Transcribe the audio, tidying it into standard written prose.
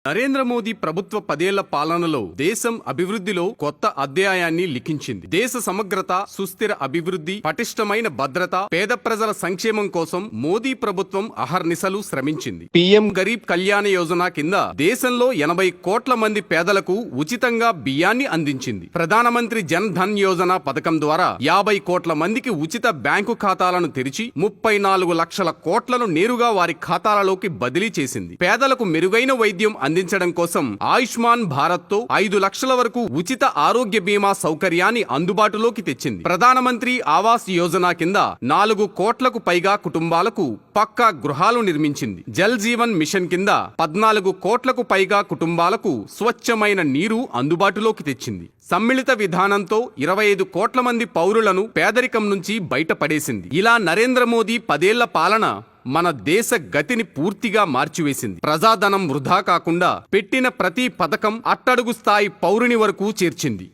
నరేంద్ర మోదీ ప్రభుత్వ 10 ఏళ్ల పాలనలో దేశం అభివృద్ధిలో కొత్త అధ్యాయాన్ని లిఖించింది. దేశ సమగ్రత, సుస్థిర అభివృద్ధి, పటిష్టమైన భద్రత, పేద ప్రజల సంక్షేమం కోసం మోదీ ప్రభుత్వం అహర్నిశలు శ్రమించింది. పీఎం గరీబ్ కళ్యాణ యోజన కింద దేశంలో 80 కోట్ల మంది పేదలకు ఉచితంగా బియ్యాన్ని అందించింది. ప్రధానమంత్రి జన్ ధన్ యోజన పథకం ద్వారా 50 కోట్ల మందికి ఉచిత బ్యాంకు ఖాతాలను తెరిచి 34 లక్షల కోట్లను నేరుగా వారి ఖాతాలలోకి బదిలీ చేసింది. పేదలకు మెరుగైన వైద్యం అందించడం కోసం ఆయుష్మాన్ భారత్ తో 5 లక్షల వరకు ఉచిత ఆరోగ్య బీమా సౌకర్యాన్ని అందుబాటులోకి తెచ్చింది. ప్రధానమంత్రి ఆవాస్ యోజన కింద 4 కోట్లకు పైగా కుటుంబాలకు పక్కా గృహాలు నిర్మించింది. జల్ జీవన్ మిషన్ కింద 14 కోట్లకు పైగా కుటుంబాలకు స్వచ్ఛమైన నీరు అందుబాటులోకి తెచ్చింది. సమ్మిళిత విధానంతో 25 కోట్ల మంది పౌరులను పేదరికం నుంచి బయటపడేసింది. ఇలా నరేంద్ర మోదీ 10 ఏళ్ల పాలన మన దేశ గతిని పూర్తిగా మార్చివేసింది. ప్రజాధనం వృధా కాకుండా పెట్టిన ప్రతి పథకం అట్టడుగు స్థాయి పౌరుని వరకు చేర్చింది.